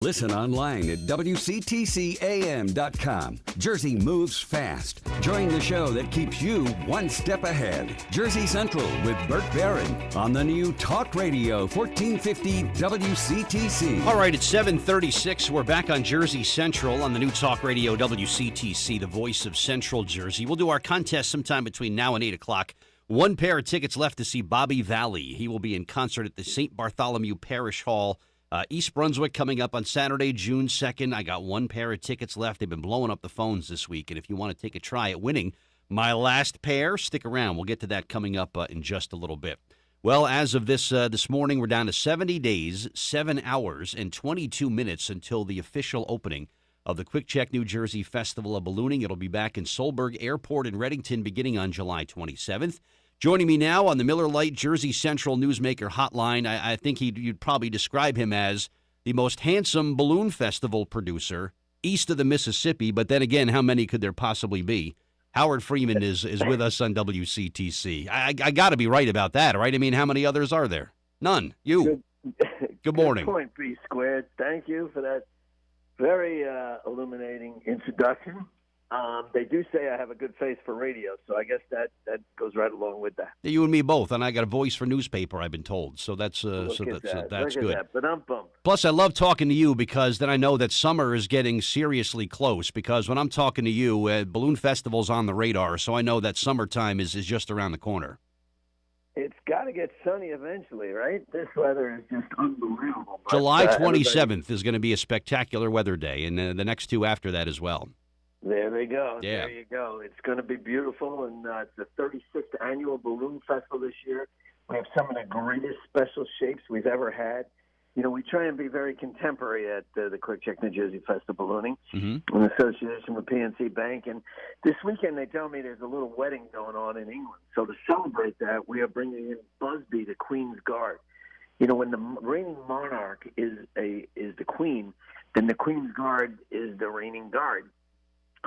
Listen online at WCTCAM.com. Jersey moves fast. Join the show that keeps you one step ahead. Jersey Central with Burt Barron on the new Talk Radio 1450 WCTC. All right, it's 7:36. We're back on Jersey Central on the new Talk Radio WCTC, the voice of Central Jersey. We'll do our contest sometime between now and 8 o'clock. One pair of tickets left to see Bobby Valley. He will be in concert at the St. Bartholomew Parish Hall. East Brunswick coming up on Saturday, June 2nd. I got one pair of tickets left. They've been blowing up the phones this week. And if you want to take a try at winning my last pair, stick around. We'll get to that coming up in just a little bit. Well, as of this morning, we're down to 70 days, 7 hours, and 22 minutes until the official opening of the Quick Chek New Jersey Festival of Ballooning. It'll be back in Solberg Airport in Reddington beginning on July 27th. Joining me now on the Miller Lite Jersey Central Newsmaker Hotline, I think you'd probably describe him as the most handsome balloon festival producer east of the Mississippi, but then again, how many could there possibly be? Howard Freeman is with us on WCTC. I got to be right about that, right? I mean, how many others are there? None. You. Good morning. Good point, B squared. Thank you for that very illuminating introduction. They do say I have a good face for radio, so I guess that goes right along with that. You and me both, and I got a voice for newspaper, I've been told. So that's that's good. But I'm bummed. Plus, I love talking to you because then I know that summer is getting seriously close. Because when I'm talking to you, Balloon Festival's on the radar, so I know that summertime is just around the corner. It's got to get sunny eventually, right? This weather is just unbelievable. But, July 27th is going to be a spectacular weather day, and the next two after that as well. There they go. Yeah. There you go. It's going to be beautiful, and it's the 36th annual Balloon Festival this year. We have some of the greatest special shapes we've ever had. You know, we try and be very contemporary at the Quick Chek New Jersey Festival Ballooning in association with PNC Bank. And this weekend they tell me there's a little wedding going on in England. So to celebrate that, we are bringing in Busby, the Queen's Guard. You know, when the reigning monarch is the Queen, then the Queen's Guard is the reigning guard.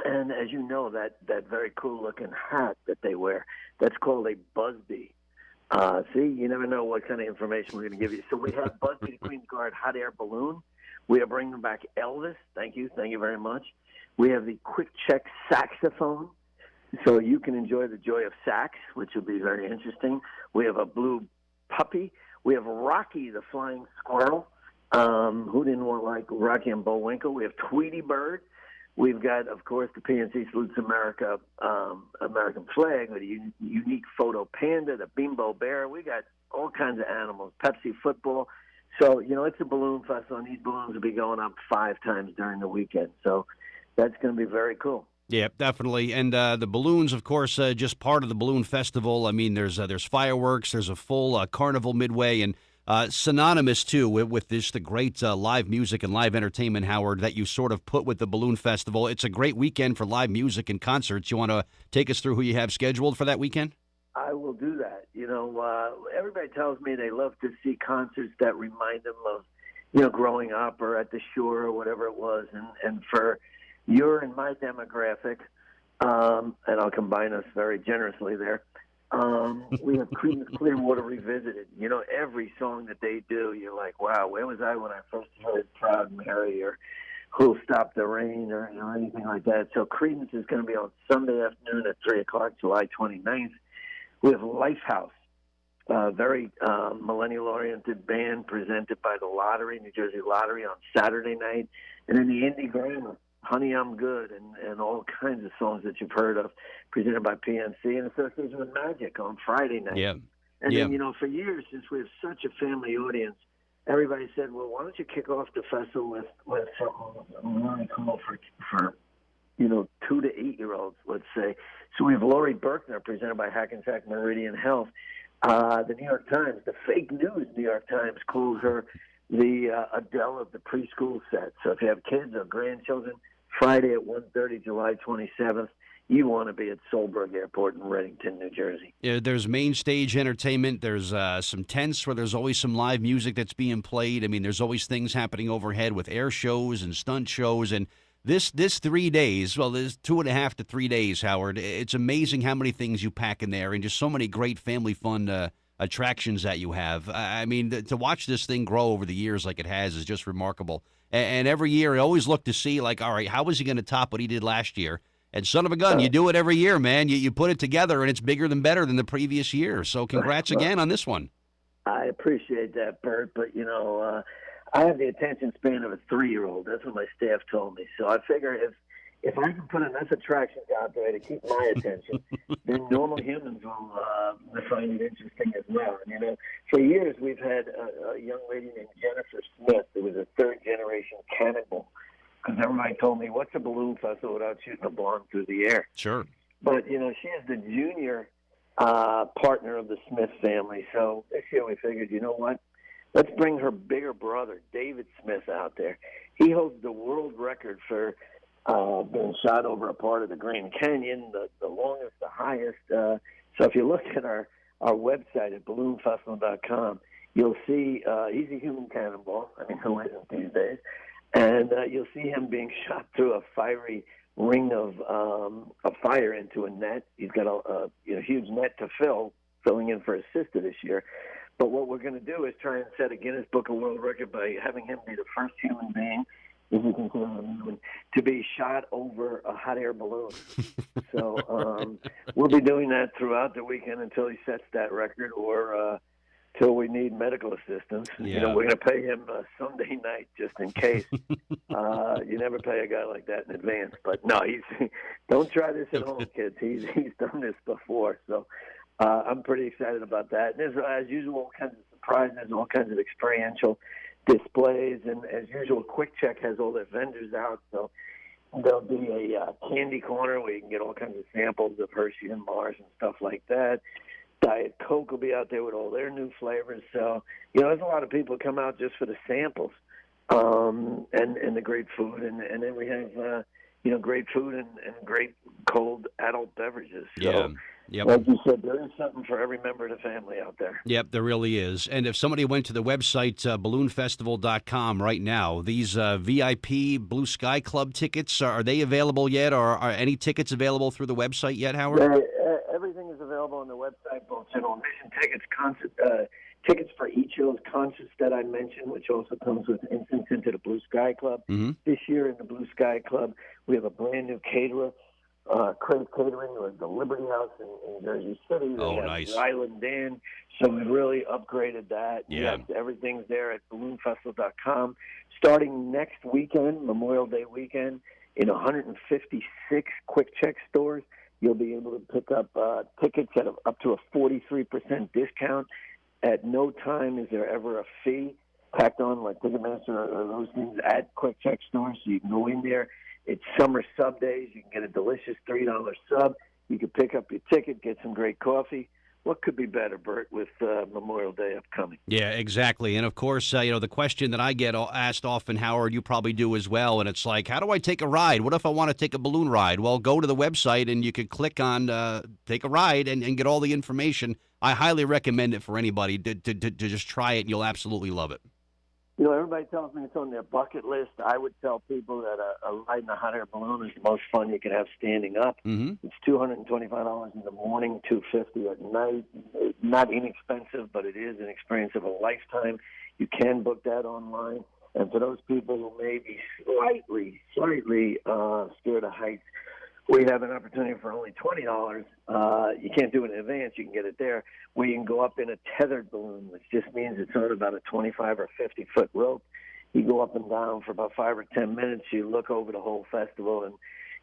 And as you know, that very cool-looking hat that they wear, that's called a Busby. See, you never know what kind of information we're going to give you. So we have Busby, the Queen's Guard hot air balloon. We are bringing back Elvis. Thank you very much. We have the Quick Chek saxophone, so you can enjoy the joy of sax, which will be very interesting. We have a blue puppy. We have Rocky, the flying squirrel. Who didn't want like Rocky and Bullwinkle? We have Tweety Bird. We've got, of course, the PNC Salutes America American flag with a unique photo panda, the Bimbo bear. We got all kinds of animals, Pepsi football. So, you know, it's a balloon festival, and these balloons will be going up 5 times during the weekend. So that's going to be very cool. Yeah, definitely. And the balloons, of course, just part of the balloon festival. I mean, there's fireworks, there's a full carnival midway, and synonymous, too, with the great live music and live entertainment, Howard, that you sort of put with the Balloon Festival. It's a great weekend for live music and concerts. You want to take us through who you have scheduled for that weekend? I will do that. You know, everybody tells me they love to see concerts that remind them of, you know, growing up or at the shore or whatever it was. And for your and my demographic, and I'll combine us very generously there, we have Creedence Clearwater Revisited. You know, every song that they do, you're like, wow, where was I when I first heard Proud Mary or Who'll Stop the Rain or anything like that. So Creedence is going to be on Sunday afternoon at 3 o'clock, July 29th. We have Lifehouse, a very millennial-oriented band presented by the Lottery, New Jersey Lottery, on Saturday night. And then the Indie Grammar, Honey, I'm Good, and all kinds of songs that you've heard of, presented by PNC in association with Magic on Friday night. Yeah. And then, you know, for years, since we have such a family audience, everybody said, well, why don't you kick off the festival with something really cool for you know, 2 to 8-year-olds, let's say. So we have Lori Berkner, presented by Hackensack Meridian Health. The New York Times, the fake news New York Times, calls her the Adele of the preschool set. So if you have kids or grandchildren, Friday at 1:30, July 27th, you want to be at Solberg Airport in Reddington, New Jersey. Yeah, there's main stage entertainment. There's some tents where there's always some live music that's being played. I mean, there's always things happening overhead with air shows and stunt shows. And this 3 days, well, there's 2.5 to 3 days, Howard. It's amazing how many things you pack in there and just so many great family fun attractions that you have. I mean, to watch this thing grow over the years like it has is just remarkable. And every year, I always look to see, like, all right, how is he going to top what he did last year? And son of a gun, you do it every year, man. You put it together, and it's bigger than better than the previous year. So congrats again on this one. I appreciate that, Bert, but, I have the attention span of a 3-year-old. That's what my staff told me. So I figure if I can put enough attractions out there to keep my attention, then normal humans will find it interesting as well. And, for years we've had a young lady named Jennifer Smith who was a third-generation cannibal, because everybody told me, what's a balloon festival without shooting a bomb through the air? Sure. But, she is the junior partner of the Smith family. So this year we figured, you know what? Let's bring her bigger brother, David Smith, out there. He holds the world record for being shot over a part of the Grand Canyon, the longest, the highest. So if you look at our website at balloonfestival.com, you'll see he's a human cannonball. I mean, who isn't these days? And you'll see him being shot through a fiery ring of fire into a net. He's got a huge net to filling in for his sister this year. But what we're going to do is try and set a Guinness Book of World Record by having him be the first human being, if you can call him a human, to be shot over a hot air balloon. So we'll be doing that throughout the weekend until he sets that record, or till we need medical assistance. Yeah. We're going to pay him Sunday night just in case. You never pay a guy like that in advance. But no, don't try this at home, kids. He's done this before, so. I'm pretty excited about that. And there's, as usual, all kinds of surprises, all kinds of experiential displays. And as usual, Quick Chek has all their vendors out. So there'll be a candy corner where you can get all kinds of samples of Hershey and Mars and stuff like that. Diet Coke will be out there with all their new flavors. So, there's a lot of people come out just for the samples and the great food. And then we have, great food and great cold adult beverages. So, yeah. Yep. Like you said, there is something for every member of the family out there. Yep, there really is. And if somebody went to the website, balloonfestival.com right now, these VIP Blue Sky Club tickets, are they available yet? Or are any tickets available through the website yet, Howard? Everything is available on the website, both general admission tickets, tickets for each of those concerts that I mentioned, which also comes with entrance into the Blue Sky Club. Mm-hmm. This year in the Blue Sky Club, we have a brand new caterer. Crave Catering was the Liberty House in Jersey City. Oh, nice. Island Inn. So we really upgraded that. Yeah. Everything's there at balloonfestival.com. Starting next weekend, Memorial Day weekend, in 156 Quick Chek stores, you'll be able to pick up tickets at up to a 43% discount. At no time is there ever a fee tacked on like Ticketmaster or those things at Quick Chek stores. So you can go in there. It's summer sub days. You can get a delicious $3 sub. You can pick up your ticket, get some great coffee. What could be better, Bert, with Memorial Day upcoming? Yeah, exactly. And, of course, the question that I get asked often, Howard, you probably do as well, and it's like, how do I take a ride? What if I want to take a balloon ride? Well, go to the website, and you could click on take a ride and get all the information. I highly recommend it for anybody to just try it, and you'll absolutely love it. Everybody tells me it's on their bucket list. I would tell people that a ride in a hot air balloon is the most fun you can have standing up. Mm-hmm. It's $225 in the morning, $250 at night. It's not inexpensive, but it is an experience of a lifetime. You can book that online. And for those people who may be slightly scared of heights, we have an opportunity for only $20. You can't do it in advance. You can get it there, where you can go up in a tethered balloon, which just means it's on about a 25 or 50-foot rope. You go up and down for about 5 or 10 minutes. You look over the whole festival, and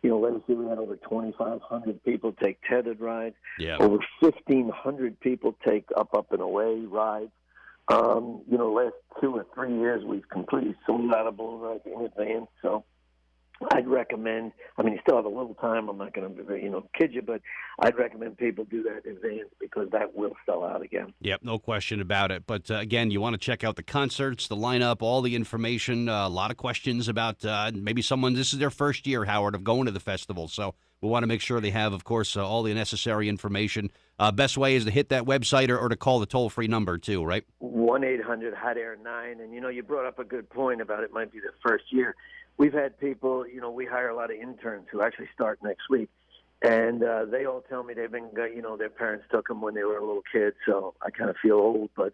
last year we had over 2,500 people take tethered rides. Yeah. Over 1,500 people take up and away rides. Last 2 or 3 years we've completely sold out of balloon rides in advance. So I'd recommend, you still have a little time. I'm not going to, kid you, but I'd recommend people do that in advance because that will sell out again. Yep, no question about it. But, again, you want to check out the concerts, the lineup, all the information, a lot of questions about maybe this is their first year, Howard, of going to the festival. So we want to make sure they have, of course, all the necessary information. Best way is to hit that website or to call the toll-free number, too, right? 1-800-HOT-AIR-9. And, you brought up a good point about it might be the first year. We've had people, we hire a lot of interns who actually start next week, and they all tell me they've been, their parents took them when they were a little kid, so I kind of feel old. But,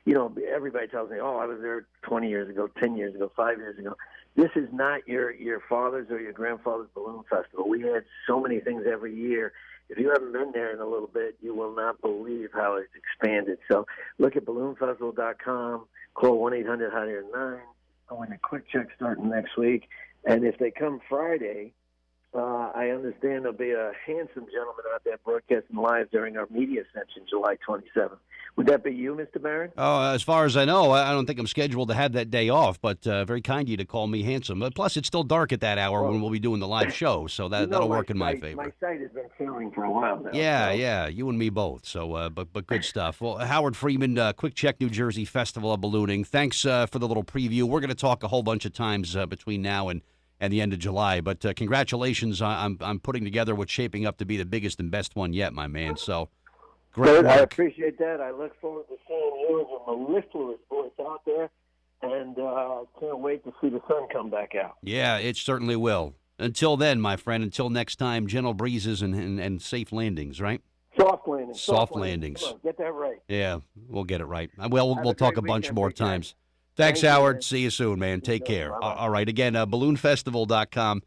everybody tells me, oh, I was there 20 years ago, 10 years ago, 5 years ago. This is not your father's or your grandfather's balloon festival. We had so many things every year. If you haven't been there in a little bit, you will not believe how it's expanded. So look at balloonfestival.com, call 1-800-HIDER9. Go into Quick Check starting next week. And if they come Friday, I understand there'll be a handsome gentleman out there broadcasting live during our media session, July 27th. Would that be you, Mr. Barron? Oh, as far as I know, I don't think I'm scheduled to have that day off, but very kind of you to call me handsome. Plus, it's still dark at that hour when we'll be doing the live show, so that'll work in my favor. My site has been failing for a while now. Yeah, you and me both. So, but good stuff. Well, Howard Freeman, Quick Check, New Jersey Festival of Ballooning. Thanks for the little preview. We're going to talk a whole bunch of times between now and the end of July. But congratulations on putting together what's shaping up to be the biggest and best one yet, my man. So. Great work. I appreciate that. I look forward to seeing you as a mellifluous voice out there, and can't wait to see the sun come back out. Yeah, it certainly will. Until then, my friend, until next time, gentle breezes and safe landings, right? Soft landings. Soft landings. Come on, get that right. Yeah, we'll get it right. Well, we'll talk a bunch more times. Thanks, Thank you, Howard. man. See you soon, man. Take care. Bye-bye. All right, again, balloonfestival.com.